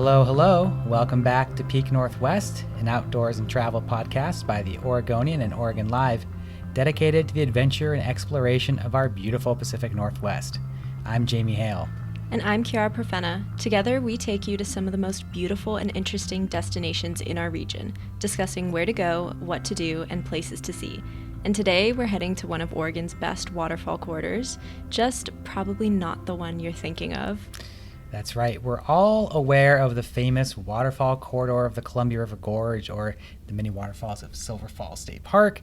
Hello, hello. Welcome back to Peak Northwest, an outdoors and travel podcast by the Oregonian and Oregon Live, dedicated to the adventure and exploration of our beautiful Pacific Northwest. I'm Jamie Hale. And I'm Kiara Profena. Together, we take you to some of the most beautiful and interesting destinations in our region, discussing where to go, what to do, and places to see. And today, we're heading to one of Oregon's best waterfall corridors, just probably not the one you're thinking of. That's right. We're all aware of the famous waterfall corridor of the Columbia River Gorge or the many waterfalls of Silver Falls State Park.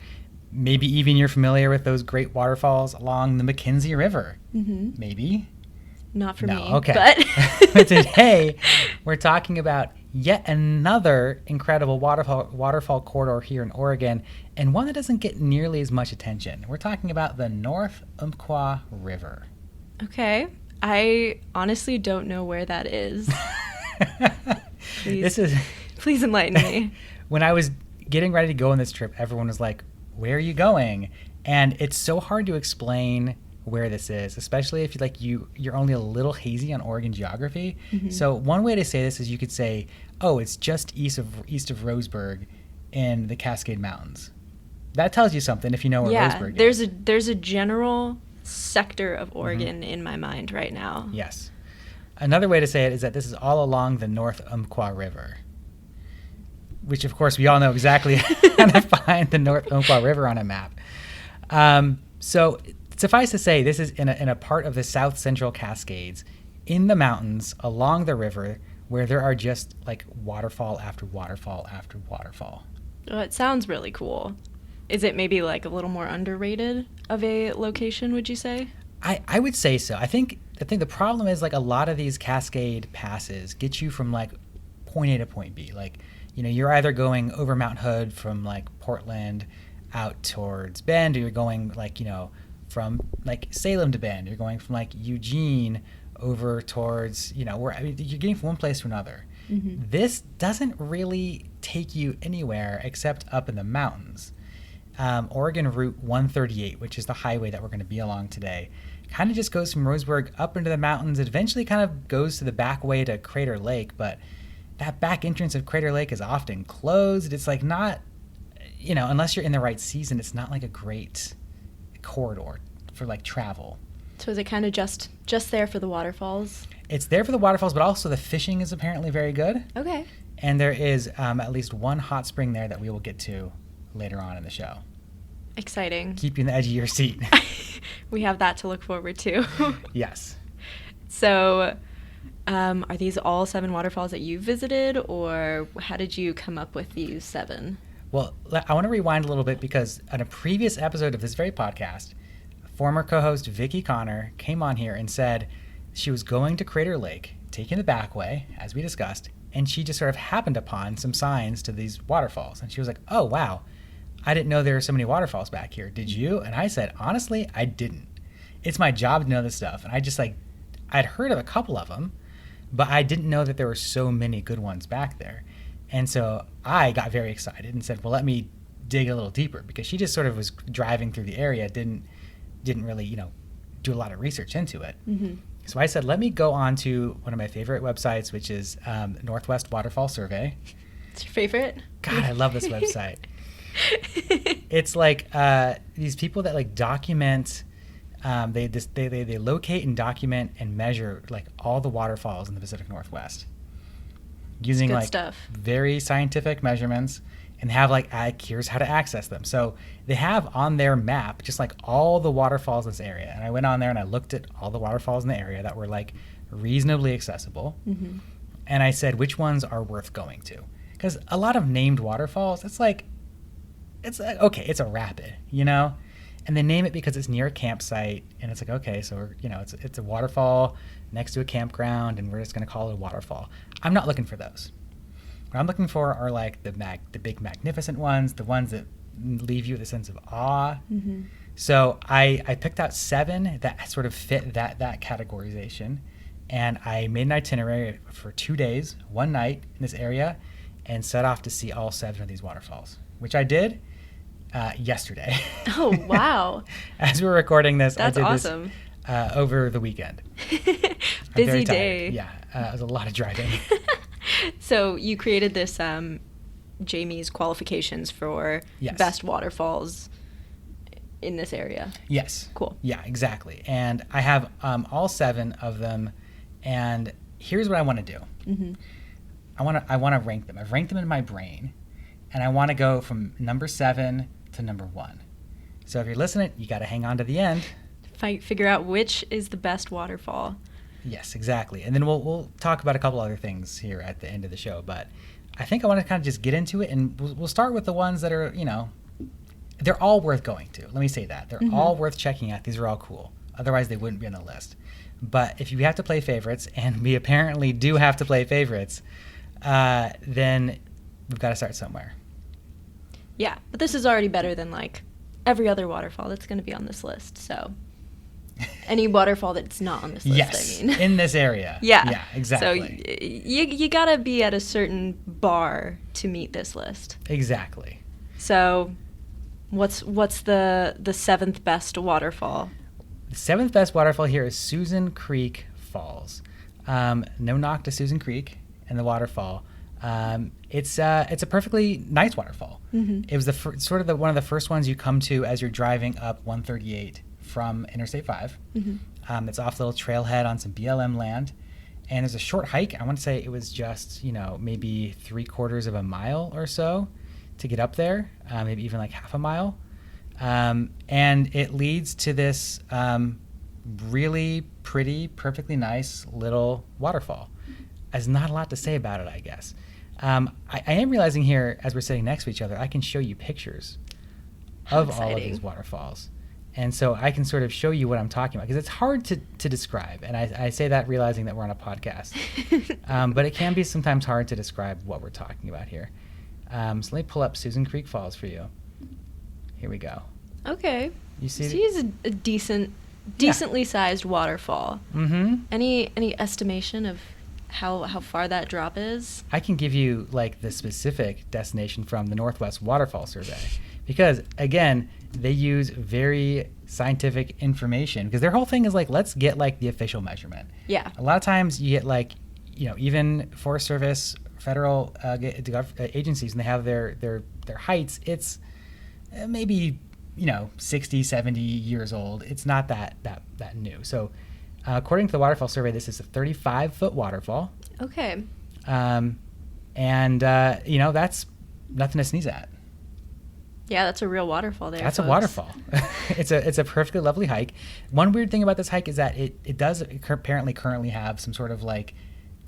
Maybe even you're familiar with those great waterfalls along the McKenzie River. Mm-hmm. Maybe. Not for me. Okay. But But today, we're talking about yet another incredible waterfall corridor here in Oregon, and one that doesn't get nearly as much attention. We're talking about the North Umpqua River. Okay. I honestly don't know where that is. Please enlighten me. When I was getting ready to go on this trip, everyone was like, "Where are you going?" And it's so hard to explain where this is, especially if you're only a little hazy on Oregon geography. Mm-hmm. So one way to say this is you could say, "Oh, it's just east of Roseburg in the Cascade Mountains." That tells you something if you know where Roseburg is. There's a general sector of Oregon in my mind right now. Yes. Another way to say it is that this is all along the North Umpqua River, which of course we all know exactly how to find the North Umpqua River on a map. So suffice to say, this is in a part of the south central Cascades in the mountains along the river where there are just like waterfall after waterfall after waterfall. Well, it sounds really cool. Is it maybe like a little more underrated of a location, would you say? I would say so. I think the problem is like a lot of these Cascade passes get you from like point A to point B. Like, you know, you're either going over Mount Hood from like Portland out towards Bend, or you're going like, you know, from like Salem to Bend. You're going from like Eugene over towards, you know, you're getting from one place to another. Mm-hmm. This doesn't really take you anywhere except up in the mountains. Oregon Route 138, which is the highway that we're going to be along today, kind of just goes from Roseburg up into the mountains. It eventually kind of goes to the back way to Crater Lake, but that back entrance of Crater Lake is often closed. It's like not, you know, unless you're in the right season, it's not like a great corridor for like travel. So is it kind of just there for the waterfalls? It's there for the waterfalls, but also the fishing is apparently very good. Okay. And there is at least one hot spring there that we will get to later on in the show. Exciting. Keep you on the edge of your seat. We have that to look forward to. Yes. So are these all 7 waterfalls that you visited, or how did you come up with these 7? Well, I want to rewind a little bit because on a previous episode of this very podcast, former co-host Vicki Connor came on here and said she was going to Crater Lake, taking the back way, as we discussed, and she just sort of happened upon some signs to these waterfalls. And she was like, "Oh, wow. I didn't know there were so many waterfalls back here. Did you?" And I said, honestly, I didn't. It's my job to know this stuff. And I just I'd heard of a couple of them, but I didn't know that there were so many good ones back there. And so I got very excited and said, well, let me dig a little deeper, because she just sort of was driving through the area, didn't really, you know, do a lot of research into it. Mm-hmm. So I said, let me go on to one of my favorite websites, which is Northwest Waterfall Survey. It's your favorite? God, I love this website. It's like these people that like document, they locate and document and measure like all the waterfalls in the Pacific Northwest using like stuff. Very scientific measurements, and have like here's how to access them. So they have on their map just like all the waterfalls in this area, and I went on there and I looked at all the waterfalls in the area that were like reasonably accessible. Mm-hmm. And I said which ones are worth going to, because a lot of named waterfalls, it's like okay, it's a rapid, you know, and they name it because it's near a campsite, and it's like, okay, so it's a waterfall next to a campground, and we're just going to call it a waterfall. I'm not looking for those. What I'm looking for are like the big magnificent ones, the ones that leave you with a sense of awe. Mm-hmm. So I picked out 7 that sort of fit that categorization, and I made an itinerary for 2 days, 1 night in this area, and set off to see all 7 of these waterfalls, which I did yesterday. Oh, wow. As we're recording this, That's I did awesome. This over the weekend. Busy day. Yeah, it was a lot of driving. So you created this Jamie's qualifications for Yes. best waterfalls in this area. Yes. Cool. Yeah, exactly. And I have all 7 of them. And here's what I want to do. Mm-hmm. I want to rank them. I've ranked them in my brain, and I want to go from number 7 to number 1. So if you're listening, you got to hang on to the end. Figure out which is the best waterfall. Yes, exactly. And then we'll talk about a couple other things here at the end of the show. But I think I want to kind of just get into it, and we'll start with the ones that are, they're all worth going to. Let me say that. They're all worth checking out. These are all cool. Otherwise, they wouldn't be on the list. But if you have to play favorites, and we apparently do have to play favorites, then we've got to start somewhere. Yeah, but this is already better than like every other waterfall that's going to be on this list. So any waterfall that's not on this list, Yes, I mean. in this area. Yeah. Yeah, exactly. So you got to be at a certain bar to meet this list. Exactly. So what's the 7th best waterfall? The 7th best waterfall here is Susan Creek Falls. No knock to Susan Creek and the waterfall. It's a perfectly nice waterfall. Mm-hmm. It was one of the first ones you come to as you're driving up 138 from Interstate 5. Mm-hmm. It's off a little trailhead on some BLM land, and there's a short hike. I want to say it was just maybe 3/4 of a mile or so to get up there, maybe even like half a mile. And it leads to this really pretty, perfectly nice little waterfall. There's not a lot to say about it, I guess. I am realizing here, as we're sitting next to each other, I can show you pictures of all of these waterfalls. And so I can sort of show you what I'm talking about, because it's hard to describe. And I say that realizing that we're on a podcast. But it can be sometimes hard to describe what we're talking about here. So let me pull up Susan Creek Falls for you. Here we go. Okay. You see? She's a decently sized waterfall. Mm-hmm. Any estimation of how far that drop is? I can give you like the specific destination from the Northwest Waterfall Survey, because again, they use very scientific information, because their whole thing is like, let's get like the official measurement. Yeah. A lot of times you get like, even Forest Service, federal agencies, and they have their heights. It's maybe 60, 70 years old. It's not that new. So according to the Waterfall Survey, this is a 35-foot waterfall. Okay. And that's nothing to sneeze at. Yeah, that's a real waterfall there. That's folks. a waterfall. It's a perfectly lovely hike. One weird thing about this hike is that it does apparently currently have some sort of like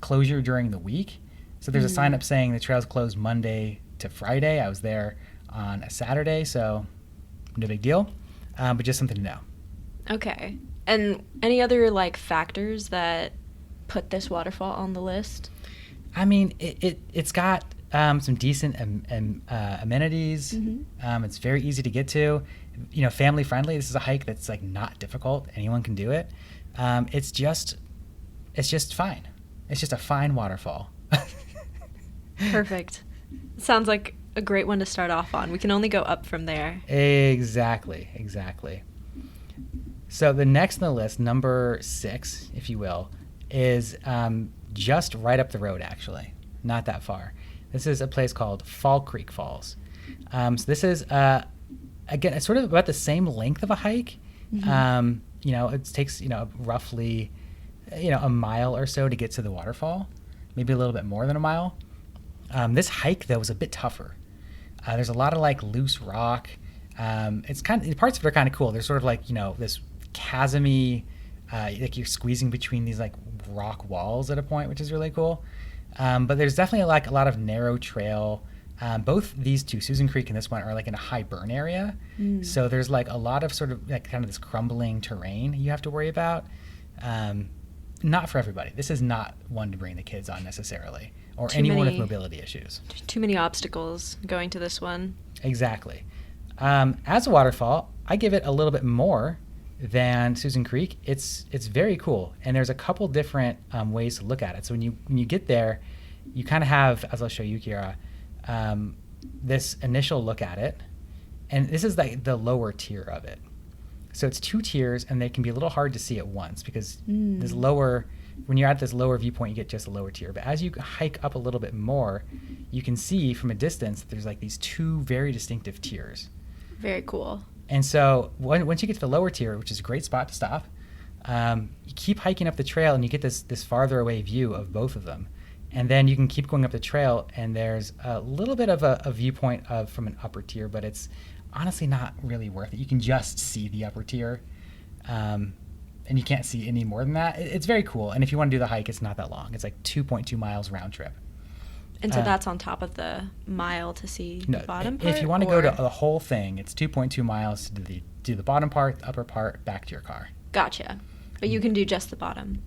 closure during the week. So there's a sign up saying the trail's closed Monday to Friday. I was there on a Saturday, so no big deal, but just something to know. Okay. And any other like factors that put this waterfall on the list? I mean, it's got some decent amenities. Mm-hmm. It's very easy to get to. Family friendly. This is a hike that's like not difficult. Anyone can do it. It's just fine. It's just a fine waterfall. Perfect. Sounds like a great one to start off on. We can only go up from there. Exactly. So the next on the list, number 6, if you will, is just right up the road, actually. Not that far. This is a place called Fall Creek Falls. So this is, again, it's sort of about the same length of a hike. Mm-hmm. It takes, roughly, a mile or so to get to the waterfall. Maybe a little bit more than a mile. This hike, though, was a bit tougher. There's a lot of like loose rock. It's parts of it are kind of cool. There's sort of like this chasmy, like you're squeezing between these like rock walls at a point, which is really cool. But there's definitely like a lot of narrow trail. Both these two, Susan Creek and this one, are like in a high burn area. So there's like a lot of sort of like kind of this crumbling terrain you have to worry about. Not for everybody. This is not one to bring the kids on necessarily, or anyone with mobility issues. Too many obstacles going to this one. Exactly. As a waterfall, I give it a little bit more than Susan Creek. It's very cool, and there's a couple different ways to look at it. So when you get there, you kind of have, as I'll show you, Kira, this initial look at it, and this is like the lower tier of it. So it's 2 tiers, and they can be a little hard to see at once, because this lower when you're at this lower viewpoint, you get just a lower tier. But as you hike up a little bit more, you can see from a distance there's like these two very distinctive tiers. Very cool. And so once you get to the lower tier, which is a great spot to stop, you keep hiking up the trail and you get this farther away view of both of them. And then you can keep going up the trail, and there's a little bit of a viewpoint from an upper tier, but it's honestly not really worth it. You can just see the upper tier, and you can't see any more than that. It's very cool, and if you want to do the hike, it's not that long. It's like 2.2 miles round trip. And so that's on top of the mile to see the bottom part? If you want to go to the whole thing, it's 2.2 miles to do the bottom part, the upper part, back to your car. Gotcha. But you can do just the bottom.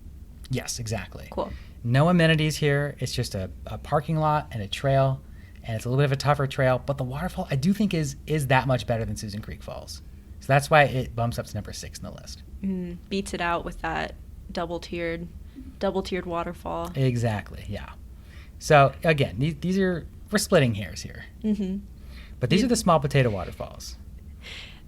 Yes, exactly. Cool. No amenities here. It's just a parking lot and a trail, and it's a little bit of a tougher trail. But the waterfall, I do think, is that much better than Susan Creek Falls. So that's why it bumps up to number 6 in the list. Beats it out with that double-tiered waterfall. Exactly, yeah. So, again, we're splitting hairs here. Mm-hmm. But these are the small potato waterfalls.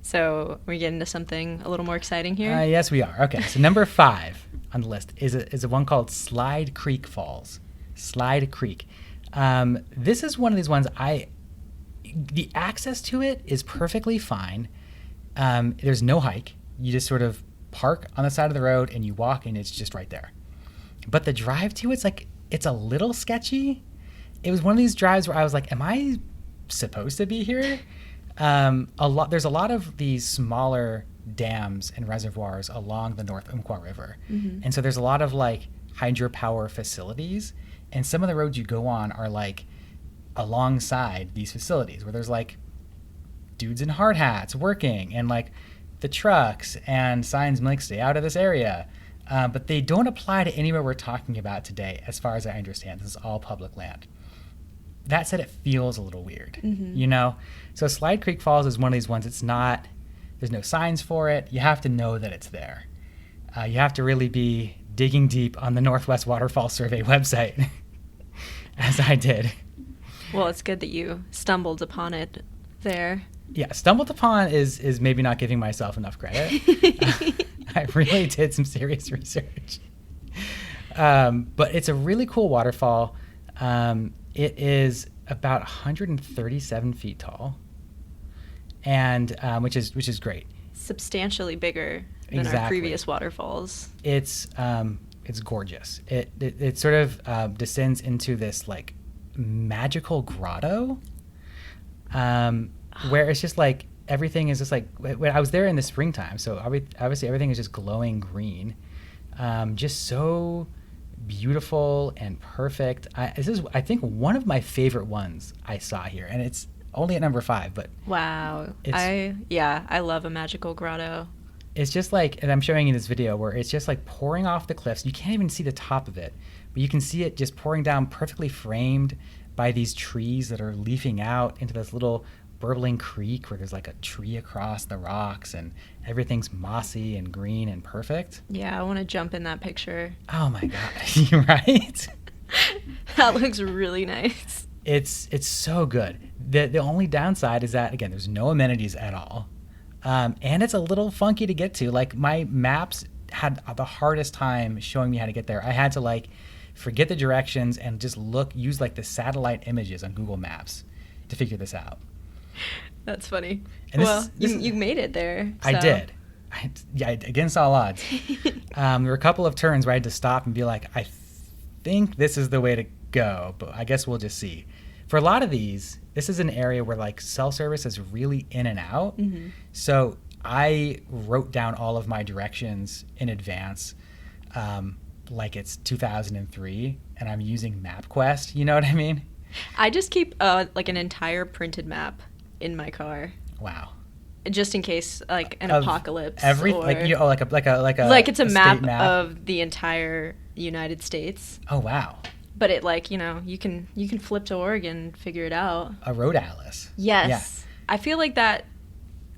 So, we get into something a little more exciting here? Yes, we are. Okay, so number 5 on the list is a one called Slide Creek Falls. Slide Creek. This is one of these ones the access to it is perfectly fine. There's no hike. You just sort of park on the side of the road and you walk, and it's just right there. But the drive to it's a little sketchy. It was one of these drives where I was like, am I supposed to be here? There's a lot of these smaller dams and reservoirs along the North Umpqua River. Mm-hmm. And so there's a lot of like hydropower facilities, and some of the roads you go on are like alongside these facilities where there's like dudes in hard hats working, and like the trucks and signs like stay out of this area. But they don't apply to anywhere we're talking about today, as far as I understand. This is all public land. That said, it feels a little weird, you know? So Slide Creek Falls is one of these ones. There's no signs for it. You have to know that it's there. You have to really be digging deep on the Northwest Waterfall Survey website, as I did. Well, it's good that you stumbled upon it there. Yeah, stumbled upon is maybe not giving myself enough credit. I really did some serious research. But it's a really cool waterfall. It is about 137 feet tall, and which is great. Substantially bigger than our previous waterfalls. It's gorgeous. It sort of descends into this like magical grotto, where it's just like everything is just like, when I was there in the springtime, so obviously everything is just glowing green, just so beautiful and perfect. This is, I think, one of my favorite ones I saw here, and it's only at number 5, but wow, I love a magical grotto. It's just like, and I'm showing you this video where it's just like pouring off the cliffs. You can't even see the top of it, but you can see it just pouring down, perfectly framed by these trees that are leafing out into this little burbling creek where there's like a tree across the rocks, and everything's mossy and green and perfect. Yeah, I want to jump in that picture. Oh my God, you're right. That looks really nice. It's so good. The only downside is that, again, there's no amenities at all. And it's a little funky to get to. Like, my maps had the hardest time showing me how to get there. I had to like forget the directions and just use like the satellite images on Google Maps to figure this out. That's funny. And well, you made it there. So. I did. Against all odds. There were a couple of turns where I had to stop and be like, I think this is the way to go, but I guess we'll just see. For a lot of these, this is an area where like cell service is really in and out. Mm-hmm. So I wrote down all of my directions in advance, like it's 2003, and I'm using MapQuest. You know what I mean? I just keep like an entire printed map in my car. Wow. Just in case, like an apocalypse. Like it's a map of the entire United States. Oh wow. But it, like, you know, you can flip to Oregon and figure it out. A road atlas. Yes. Yeah. I feel like that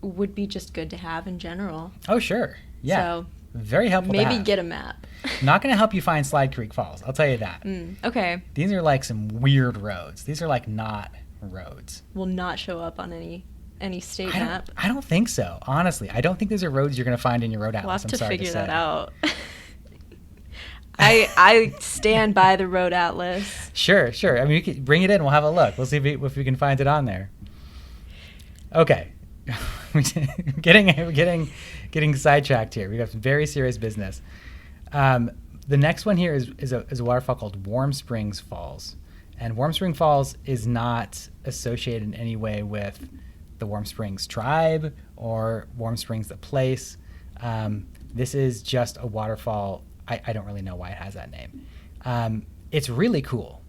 would be just good to have in general. Oh, sure. Yeah. So very helpful to maybe have. Get a map. Not going to help you find Slide Creek Falls. I'll tell you that. Okay. These are like some weird roads. These are like not roads. Will not show up on any state map. I don't think so. Honestly, I don't think these are roads you're going to find in your road atlas. We'll have to figure that out. I stand by the road atlas. Sure. I mean, you can bring it in. We'll have a look. We'll see if we can find it on there. Okay. getting sidetracked here. We have some very serious business. The next one here is a waterfall called Warm Springs Falls. And Warm Spring Falls is not associated in any way with the Warm Springs tribe or Warm Springs the place. This is just a waterfall. I don't really know why it has that name. It's really cool.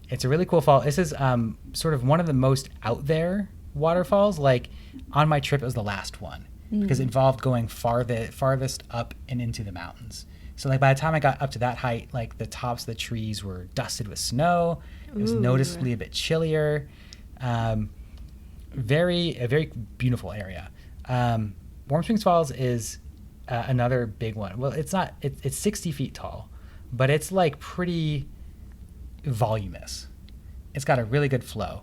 It's a really cool fall. This is sort of one of the most out there waterfalls. Like on my trip, it was the last one because it involved going farthest up and into the mountains. So like by the time I got up to that height, like the tops of the trees were dusted with snow. It was noticeably a bit chillier. A very beautiful area. Warm Springs Falls is another big one. Well, it's 60 feet tall, but it's like pretty voluminous. It's got a really good flow.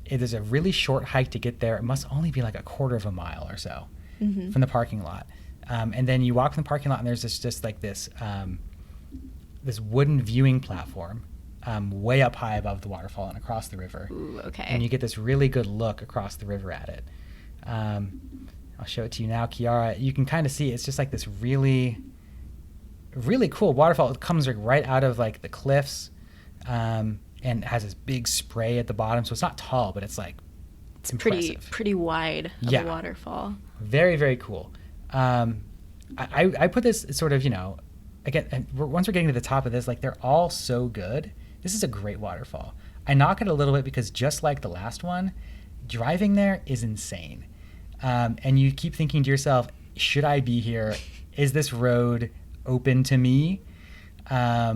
It is a really short hike to get there. It must only be like a quarter of a mile or so from the parking lot. And then you walk from the parking lot and there's this wooden viewing platform way up high above the waterfall and across the river. Ooh, okay. And you get this really good look across the river at it. I'll show it to you now, Kiara. You can kind of see it's just like this really, really cool waterfall. It comes like right out of like the cliffs, and has this big spray at the bottom. So it's not tall, but it's impressive. pretty wide of a waterfall. Very, very cool. I put this sort of, again, once we're getting to the top of this, like they're all so good. This is a great waterfall. I knock it a little bit because just like the last one, driving there is insane. And you keep thinking to yourself, should I be here? Is this road open to me? I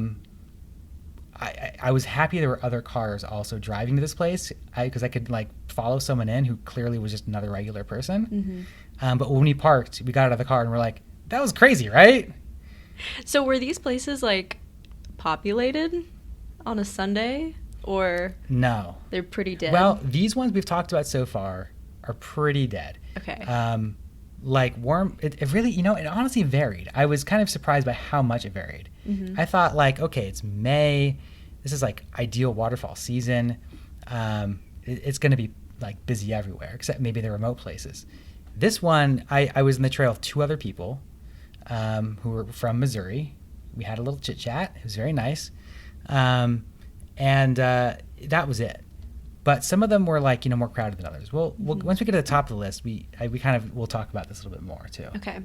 was happy there were other cars also driving to this place because I could like follow someone in who clearly was just another regular person. But when we parked, we got out of the car and we're like, that was crazy, right? So were these places like populated on a Sunday or? No. They're pretty dead? Well, these ones we've talked about so far are pretty dead. Okay. Like Warm, it really, it honestly varied. I was kind of surprised by how much it varied. I thought like, okay, it's May. This is like ideal waterfall season. It's going to be like busy everywhere, except maybe the remote places. This one, I was in the trail with two other people who were from Missouri. We had a little chit chat. It was very nice. And that was it. But some of them were like, more crowded than others. Well, once we get to the top of the list, we'll talk about this a little bit more too. Okay.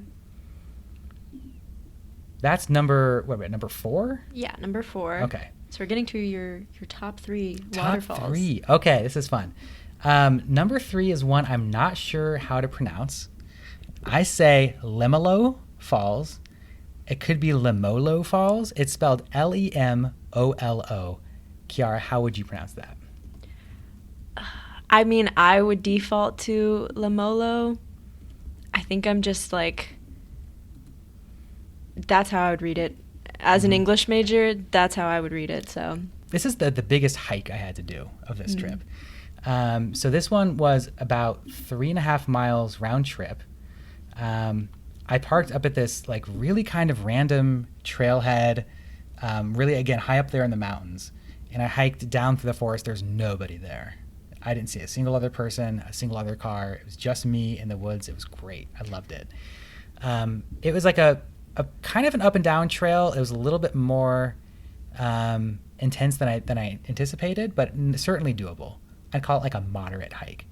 That's number 4? Yeah, number 4. Okay. So we're getting to your top 3 waterfalls. Top 3. Okay, this is fun. Number 3 is one I'm not sure how to pronounce. I say Lemolo Falls. It could be Lemolo Falls. It's spelled Lemolo. Kiara, how would you pronounce that? I mean, I would default to Lemolo. I think I'm just like, that's how I would read it. As an English major, that's how I would read it. So this is the biggest hike I had to do of this trip. So this one was about 3.5 miles round trip. I parked up at this like really kind of random trailhead, really again high up there in the mountains, and I hiked down through the forest. There's nobody there. I didn't see a single other person, a single other car. It was just me in the woods. It was great. I loved it. It was like a kind of an up and down trail. It was a little bit more intense than I anticipated, but certainly doable. I'd call it like a moderate hike.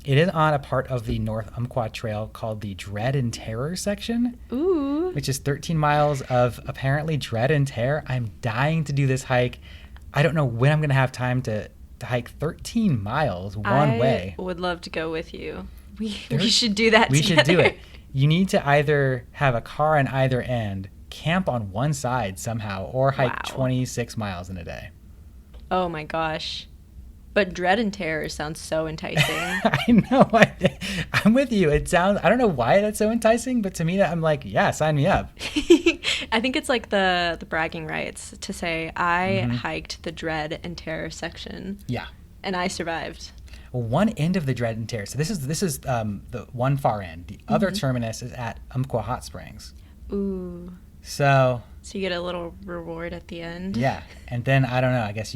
It is on a part of the North Umpqua Trail called the Dread and Terror section. Ooh. Which is 13 miles of apparently dread and terror. I'm dying to do this hike. I don't know when I'm going to have time to hike 13 miles one way. I would love to go with you. We should do that together. We should do it. You need to either have a car on either end, camp on one side somehow, or hike 26 miles in a day. Oh my gosh. But dread and terror sounds so enticing. I know. I'm with you. It sounds, I don't know why that's so enticing, but to me, I'm like, yeah, sign me up. I think it's like the bragging rights to say, I hiked the dread and terror section. Yeah. And I survived. Well, one end of the dread and terror. So this is the one far end. The other terminus is at Umpqua Hot Springs. Ooh. So So you get a little reward at the end. Yeah. And then, I don't know, I guess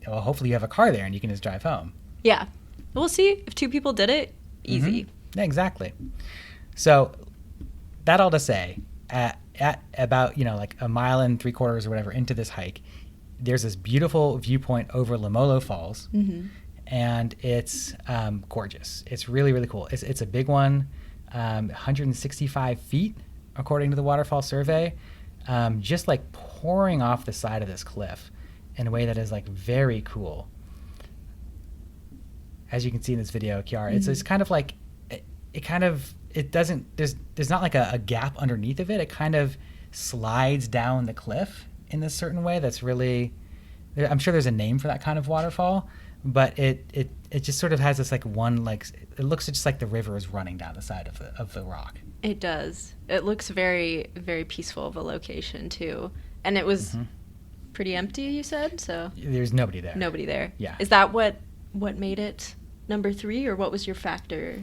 well, hopefully you have a car there and you can just drive home. Yeah. We'll see. If 2 people did it, easy. Yeah, exactly. So that all to say, at about, like 1.75 miles or whatever into this hike, there's this beautiful viewpoint over Lamolo Falls. And it's gorgeous. It's really, really cool. It's a big one, 165 feet, according to the Waterfall survey, just like pouring off the side of this cliff in a way that is like very cool. As you can see in this video, Kiara, it's kind of like, there's not like a gap underneath of it. It kind of slides down the cliff in this certain way that's really, I'm sure there's a name for that kind of waterfall, but it just sort of has this like one, like, it looks just like the river is running down the side of the rock. It does. It looks very, very peaceful of a location too. And it was pretty empty, you said? So there's nobody there. Nobody there. Yeah. Is that what made it number 3, or what was your factor?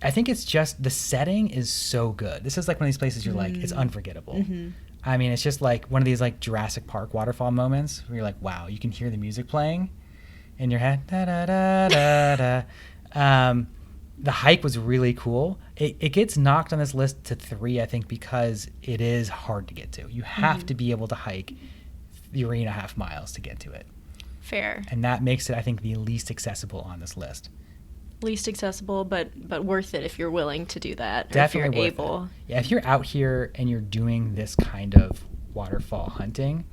I think it's just the setting is so good. This is like one of these places you're like, it's unforgettable. I mean, it's just like one of these like Jurassic Park waterfall moments where you're like, wow, you can hear the music playing in your head. Da, da, da, da, da. The hike was really cool. It gets knocked on this list to 3, I think, because it is hard to get to. You have to be able to hike 3.5 miles to get to it. Fair. And that makes it, I think, the least accessible on this list. Least accessible, but worth it if you're willing to do that. Definitely or if you're worth able. It. Yeah, if you're out here and you're doing this kind of waterfall hunting,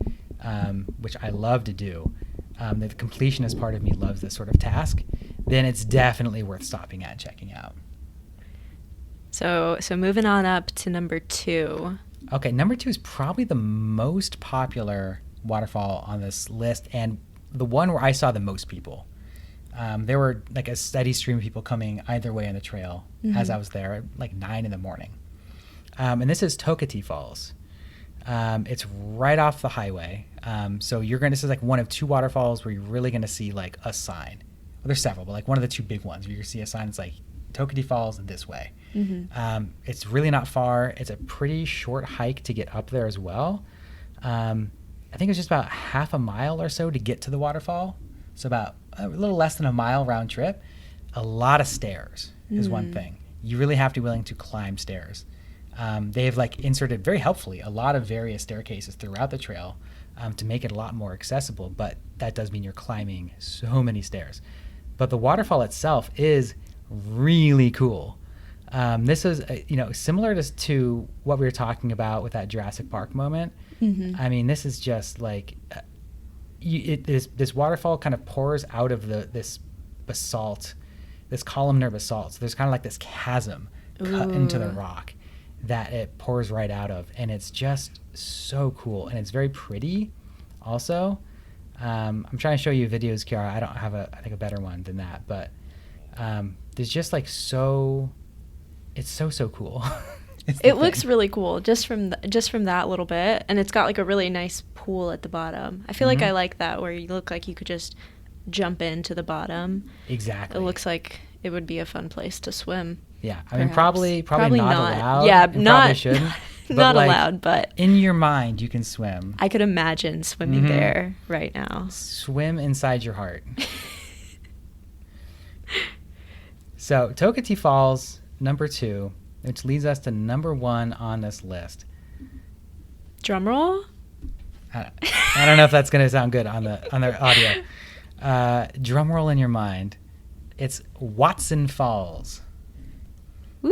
which I love to do, the completionist part of me loves this sort of task, then it's definitely worth stopping at and checking out. So moving on up to number 2. Okay, number 2 is probably the most popular waterfall on this list, and the one where I saw the most people. There were like a steady stream of people coming either way on the trail as I was there at like 9 in the morning. And this is Tokati Falls. It's right off the highway. So this is like one of 2 waterfalls where you're really going to see like a sign. Well, there's several, but like one of the 2 big ones where you see a sign that's like Tokati Falls this way. It's really not far. It's a pretty short hike to get up there as well. I think it's just about 0.5 mile or so to get to the waterfall. So about a little less than a mile round trip. A lot of stairs is one thing. You really have to be willing to climb stairs. They have like inserted very helpfully a lot of various staircases throughout the trail to make it a lot more accessible, but that does mean you're climbing so many stairs. But the waterfall itself is really cool. This is similar to what we were talking about with that Jurassic Park moment. I mean, this is just like this waterfall kind of pours out of this basalt, this columnar basalt. So there's kind of like this chasm cut into the rock that it pours right out of, and it's just so cool, and it's very pretty also. I'm trying to show you videos, Kiara. I don't have I think a better one than that, but there's just like it's so cool. It looks really cool just from that little bit, and it's got like a really nice pool at the bottom. I feel like I like that, where you look like you could just jump into the bottom. Exactly. It looks like it would be a fun place to swim. Yeah, I mean, probably not allowed. Yeah, you probably shouldn't. Not allowed, but in your mind you can swim. I could imagine swimming there right now. Swim inside your heart. So Tokati Falls, number 2, which leads us to number 1 on this list. Drum roll? I don't know if that's going to sound good on the audio. Drum roll in your mind. It's Watson Falls. Woo,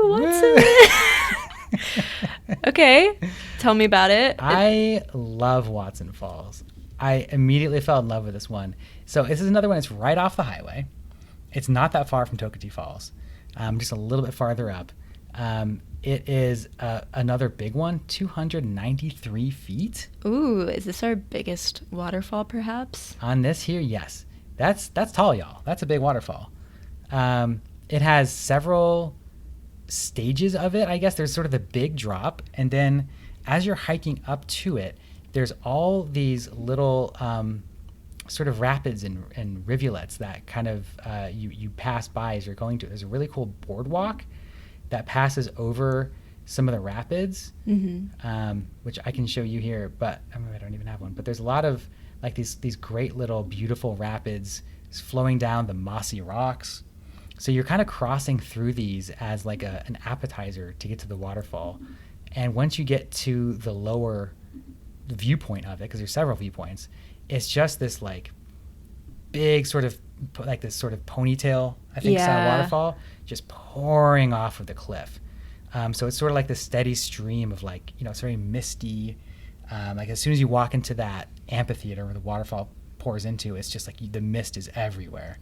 Watson. Okay, tell me about it. I love Watson Falls. I immediately fell in love with this one. So this is another one. It's right off the highway. It's not that far from Tokati Falls, just a little bit farther up. It is another big one, 293 feet. Ooh, is this our biggest waterfall, perhaps? On this here, yes. That's tall, y'all. That's a big waterfall. It has several stages of it, I guess. There's sort of the big drop, and then as you're hiking up to it, there's all these little sort of rapids and rivulets that kind of you pass by as you're going to it. There's a really cool boardwalk that passes over some of the rapids, Mm-hmm. which I can show you here, but I don't even have one. But there's a lot of like these great little beautiful rapids flowing down the mossy rocks. So you're kind of crossing through these as like an appetizer to get to the waterfall. And once you get to the lower viewpoint of it, because there's several viewpoints, it's just this like big sort of like this sort of ponytail, I think, style waterfall just pouring off of the cliff. So it's sort of like this steady stream of like, it's very misty. Like as soon as you walk into that amphitheater where the waterfall pours into, it's just like the mist is everywhere,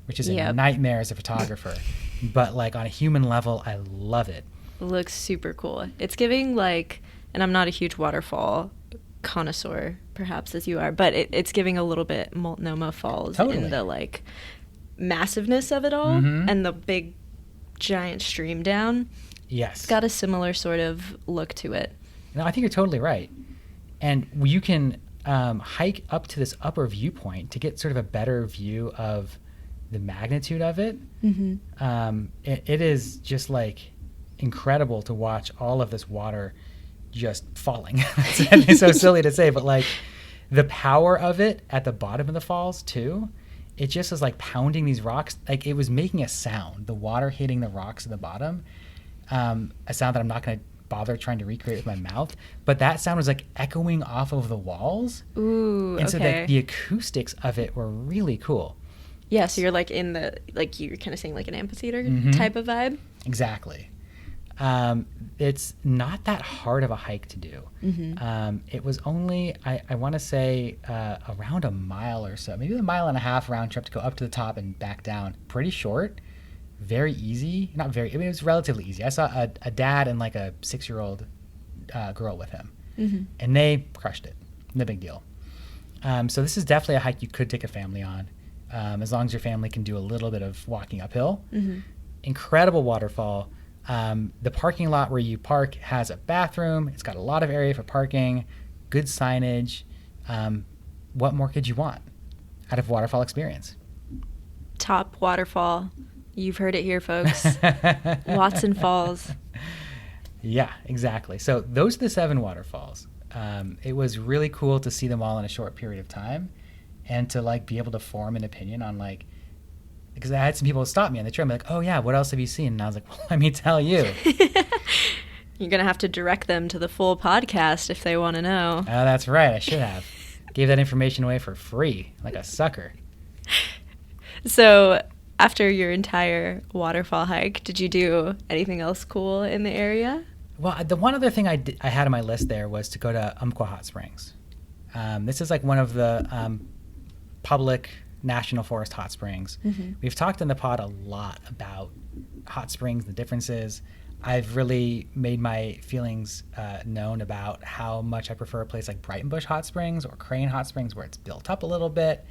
which is a nightmare as a photographer. But like on a human level, I love it. It looks super cool. It's giving like, and I'm not a huge waterfall connoisseur, perhaps as you are, but it's giving a little bit Multnomah Falls in the like massiveness of it all, and the big giant stream down. Yes. It's got a similar sort of look to it. No, I think you're totally right. And you can hike up to this upper viewpoint to get sort of a better view of the magnitude of it. It is just like incredible to watch all of this water just falling. It's so silly to say, but like the power of it at the bottom of the falls too, it just was like pounding these rocks. Like it was making a sound, the water hitting the rocks at the bottom, a sound that I'm not going to bother trying to recreate with my mouth, but that sound was like echoing off of the walls. Ooh, and so the acoustics of it were really cool. Yeah, so you're like in the, like you're kind of saying like an amphitheater type of vibe. Exactly. It's not that hard of a hike to do. It was only, I want to say, around a mile or so, maybe a mile and a half round trip to go up to the top and back down. Pretty short, very easy. Not very, I mean, it was relatively easy. I saw a dad and like a 6-year-old girl with him, and they crushed it. No big deal. So this is definitely a hike you could take a family on, as long as your family can do a little bit of walking uphill. Incredible waterfall. The parking lot where you park has a bathroom. It's got a lot of area for parking, good signage. What more could you want out of waterfall experience? Top waterfall. You've heard it here, folks. Watson Falls. Yeah, exactly. So those are the 7 waterfalls. It was really cool to see them all in a short period of time and to like be able to form an opinion on like, because I had some people stop me on the trail and be like, oh yeah, what else have you seen? And I was like, well, let me tell you. You're going to have to direct them to the full podcast if they want to know. Oh, that's right. I should have. Gave that information away for free, like a sucker. So after your entire waterfall hike, did you do anything else cool in the area? Well, the one other thing I had on my list there was to go to Umpqua Hot Springs. This is like one of the public National Forest hot springs. We've talked in the pod a lot about hot springs, the differences. I've really made my feelings known about how much I prefer a place like Brighton Hot Springs or Crane Hot Springs where it's built up a little bit.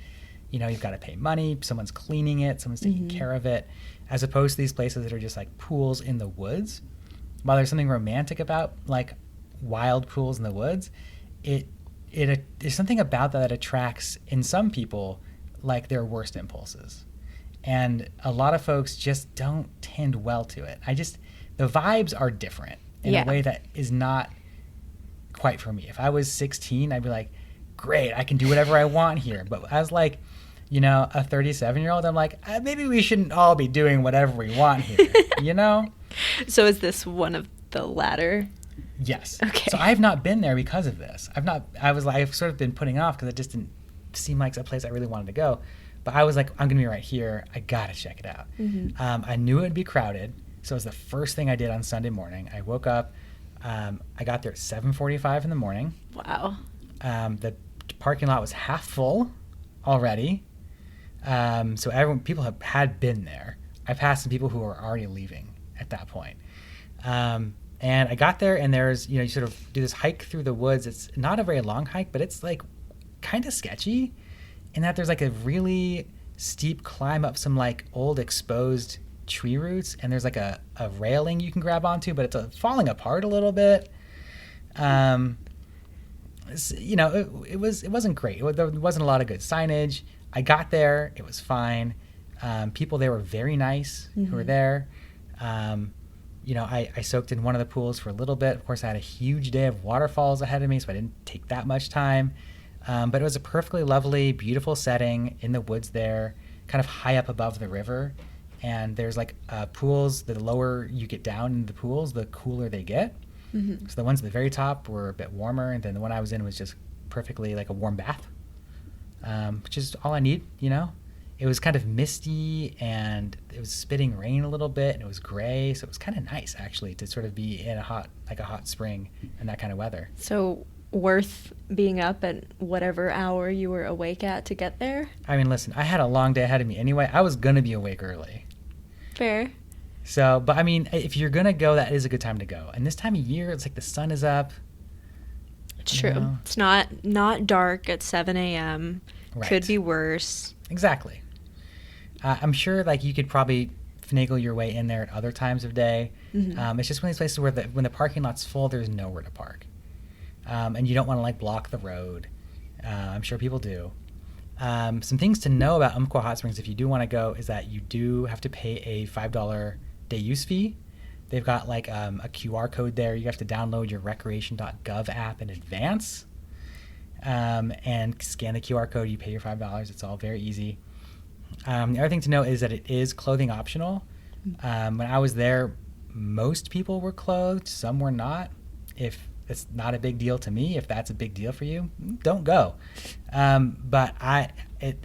You've got to pay money, someone's cleaning it, someone's taking care of it, as opposed to these places that are just like pools in the woods. While there's something romantic about like wild pools in the woods, there's something about that attracts in some people like their worst impulses. And a lot of folks just don't tend well to it. The vibes are different in a way that is not quite for me. If I was 16, I'd be like, great, I can do whatever I want here. But as like, a 37-year-old, I'm like, maybe we shouldn't all be doing whatever we want here, So is this one of the latter? Yes. Okay. So I've not been there because of this. I've sort of been putting off because it just didn't seem like a place I really wanted to go. But I was like, I'm going to be right here. I got to check it out. I knew it would be crowded. So it was the first thing I did on Sunday morning. I woke up. I got there at 7:45 in the morning. Wow. The parking lot was half full already. So people had been there. I passed some people who were already leaving at that point. And I got there, and there's, you sort of do this hike through the woods. It's not a very long hike, but it's like kind of sketchy in that there's like a really steep climb up some like old exposed tree roots, and there's like a railing you can grab onto, but it's falling apart a little bit. It wasn't great. There wasn't a lot of good signage. I got there, it was fine. People there were very nice who were there. I soaked in one of the pools for a little bit. Of course, I had a huge day of waterfalls ahead of me, so I didn't take that much time. But it was a perfectly lovely, beautiful setting in the woods there, kind of high up above the river. And there's like pools. The lower you get down in the pools, the cooler they get. Mm-hmm. So the ones at the very top were a bit warmer, and then the one I was in was just perfectly like a warm bath, which is all I need. It was kind of misty, and it was spitting rain a little bit, and it was gray, so it was kind of nice actually to sort of be in a hot spring and that kind of weather. So worth being up at whatever hour you were awake at to get there? I mean, listen, I had a long day ahead of me anyway. I was gonna be awake early. Fair. So, but I mean, if you're gonna go, that is a good time to go. And this time of year, it's like the sun is up. It's true. It's not dark at 7 a.m. Right. Could be worse. Exactly. I'm sure like you could probably finagle your way in there at other times of day. Mm-hmm. It's just one of these places where when the parking lot's full, there's nowhere to park. And you don't want to like block the road. I'm sure people do. Some things to know about Umpqua Hot Springs if you do want to go is that you do have to pay a $5 day use fee. They've got like a QR code there. You have to download your recreation.gov app in advance and scan the QR code. You pay your $5. It's all very easy. The other thing to know is that it is clothing optional. When I was there, most people were clothed. Some were not. If it's not a big deal to me, if that's a big deal for you, don't go. But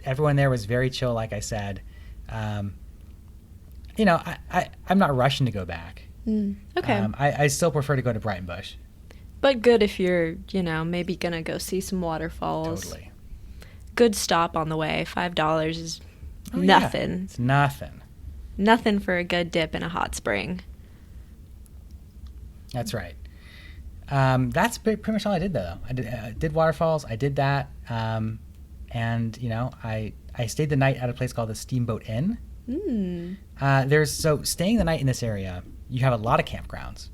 everyone there was very chill, like I said. I'm not rushing to go back. Okay. I still prefer to go to Brighton Bush. But good if you're, maybe going to go see some waterfalls. Totally. Good stop on the way. $5 is nothing. Yeah. It's nothing. Nothing for a good dip in a hot spring. That's right. That's pretty much all I did, though. I did waterfalls. I did that. And, I stayed the night at a place called the Steamboat Inn. So staying the night in this area, you have a lot of campgrounds.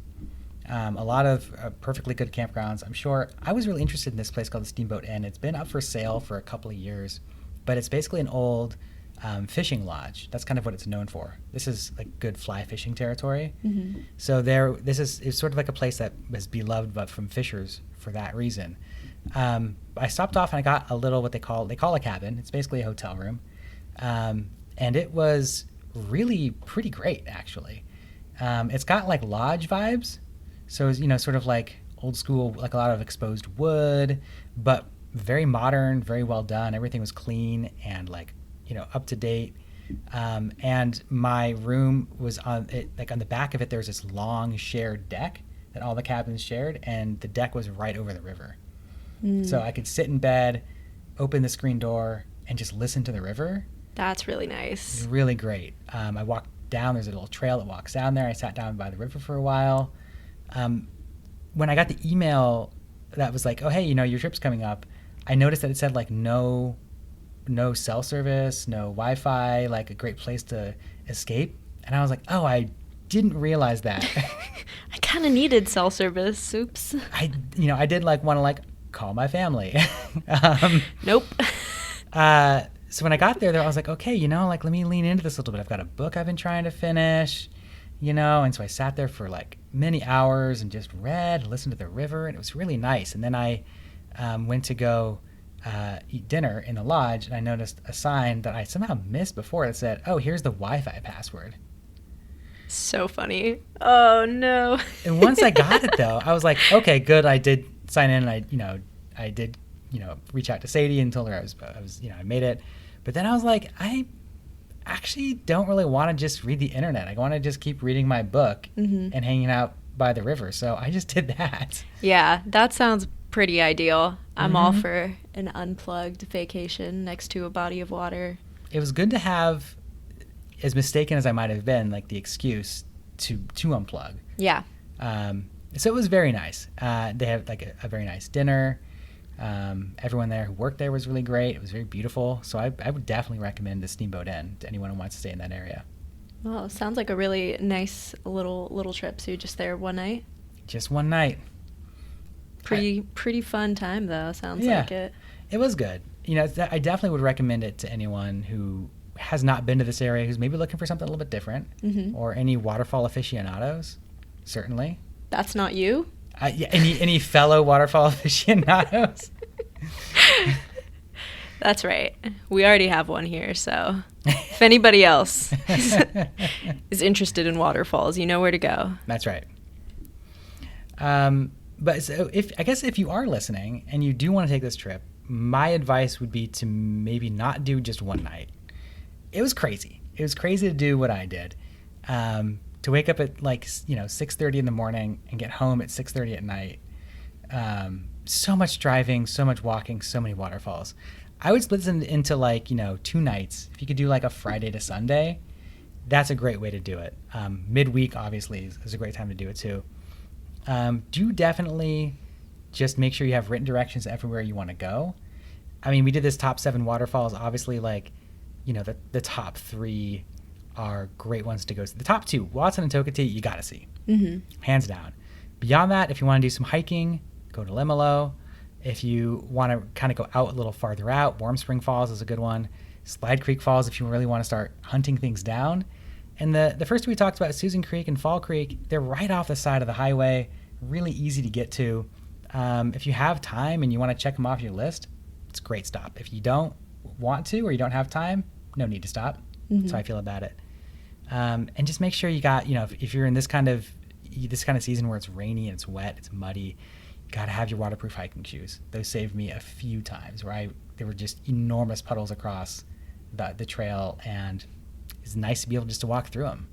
A lot of perfectly good campgrounds, I'm sure. I was really interested in this place called the Steamboat Inn. It's been up for sale for a couple of years, but it's basically an old fishing lodge. That's kind of what it's known for. This is like good fly fishing territory. Mm-hmm. So it's sort of like a place that was beloved but from fishers for that reason. I stopped off and I got a little what they call a cabin. It's basically a hotel room. And it was really pretty great, actually. It's got like lodge vibes. So it's, sort of like old school, like a lot of exposed wood, but very modern, very well done. Everything was clean and like, up to date. And my room was on it, like on the back of it, there was this long shared deck that all the cabins shared, and the deck was right over the river. So I could sit in bed, open the screen door, and just listen to the river. That's really nice. It's really great. I walked down, there's a little trail that walks down there. I sat down by the river for a while. When I got the email that was like, oh, hey, your trip's coming up, I noticed that it said like no cell service, no Wi-Fi, like a great place to escape. And I was like, oh, I didn't realize that. I kind of needed cell service. Oops. I did like want to like call my family. Nope. So when I got there, I was like, okay, like let me lean into this a little bit. I've got a book I've been trying to finish, and so I sat there for like many hours and just read, listened to the river, and it was really nice. And then I went to go eat dinner in the lodge, and I noticed a sign that I somehow missed before that said, oh, here's the Wi-Fi password. So funny. Oh, no. And once I got it, though, I was like, okay, good. I did sign in, and I did reach out to Sadie and told her I was I made it. But then I was like, I actually don't really want to just read the internet. I want to just keep reading my book and hanging out by the river. So I just did that. Yeah, that sounds pretty ideal. I'm all for an unplugged vacation next to a body of water. It was good to have, as mistaken as I might have been, like the excuse to unplug. Yeah. So it was very nice. They had like a very nice dinner. Everyone there who worked there was really great. It was very beautiful. So I would definitely recommend the Steamboat Inn to anyone who wants to stay in that area. Well, sounds like a really nice little trip. So you're just there one night? Just one night. Pretty fun time though. Sounds like it. It was good. I definitely would recommend it to anyone who has not been to this area, who's maybe looking for something a little bit different, or any waterfall aficionados. certainly. That's not you? Yeah, any fellow waterfall aficionados? That's right. We already have one here, so if anybody else is interested in waterfalls, you know where to go. That's right. But so if you are listening and you do want to take this trip, my advice would be to maybe not do just one night. It was crazy. It was crazy to do what I did. To wake up at 6:30 in the morning and get home at 6:30 at night. So much driving, so much walking, so many waterfalls. I would split them into 2 nights. If you could do a Friday to Sunday, that's a great way to do it. Midweek obviously is a great time to do it too. Do definitely just make sure you have written directions everywhere you want to go. I mean, we did this top 7 waterfalls. Obviously, the top 3 are great ones to go see. The top 2, Watson and Tokatee, you got to see. Mm-hmm. Hands down. Beyond that, if you want to do some hiking, go to Limalo. If you want to kind of go out a little farther out, Warm Spring Falls is a good one. Slide Creek Falls if you really want to start hunting things down. And the first 2 we talked about, Susan Creek and Fall Creek, they're right off the side of the highway, really easy to get to. If you have time and you want to check them off your list, it's a great stop. If you don't want to or you don't have time, no need to stop. Mm-hmm. That's how I feel about it. And just make sure you got, if you're in this kind of season where it's rainy and it's wet, it's muddy, you got to have your waterproof hiking shoes. Those saved me a few times where there were just enormous puddles across the trail, and it's nice to be able just to walk through them.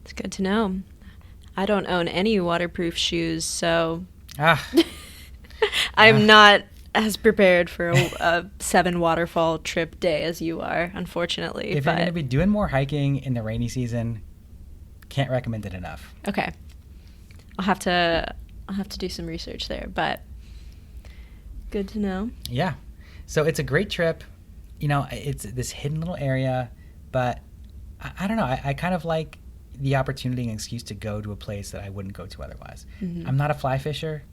It's good to know. I don't own any waterproof shoes, so I'm not as prepared for a 7 waterfall trip day as you are, unfortunately. If you're going to be doing more hiking in the rainy season, can't recommend it enough. Okay. I'll have to do some research there, but good to know. Yeah. So it's a great trip. It's this hidden little area, but I don't know. I kind of like the opportunity and excuse to go to a place that I wouldn't go to otherwise. Mm-hmm. I'm not a fly fisher.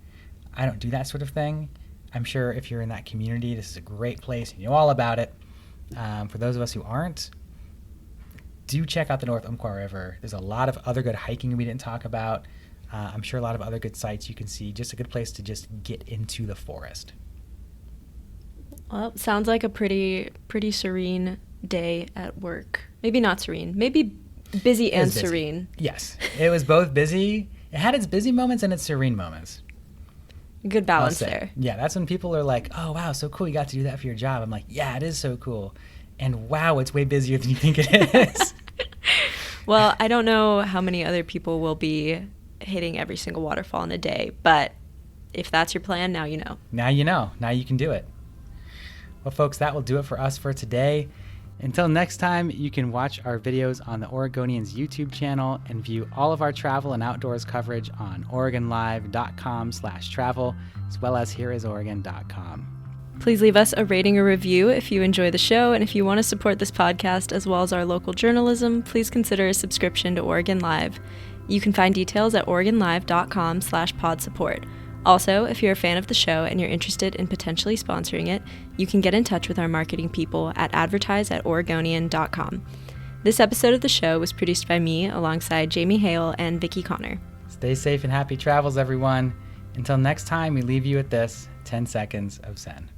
I don't do that sort of thing. I'm sure if you're in that community, this is a great place. You know all about it. For those of us who aren't, do check out the North Umpqua River. There's a lot of other good hiking we didn't talk about. I'm sure a lot of other good sites you can see. Just a good place to just get into the forest. Well, sounds like a pretty serene day at work. Maybe not serene. Maybe busy and busy. Serene. Yes. It was both busy. It had its busy moments and its serene moments. Good balance there. Yeah, that's when people are like, oh, wow, so cool. You got to do that for your job. I'm like, yeah, it is so cool. And wow, it's way busier than you think it is. Well, I don't know how many other people will be hitting every single waterfall in a day, but if that's your plan, now you know. Now you know. Now you can do it. Well, folks, that will do it for us for today. Until next time, you can watch our videos on the Oregonians YouTube channel and view all of our travel and outdoors coverage on OregonLive.com/travel, as well as HereIsOregon.com. Please leave us a rating or review if you enjoy the show, and if you want to support this podcast as well as our local journalism, please consider a subscription to Oregon Live. You can find details at OregonLive.com/podsupport. Also, if you're a fan of the show and you're interested in potentially sponsoring it, you can get in touch with our marketing people at advertise@oregonian.com. This episode of the show was produced by me alongside Jamie Hale and Vicki Connor. Stay safe and happy travels, everyone. Until next time, we leave you with this 10 seconds of Zen.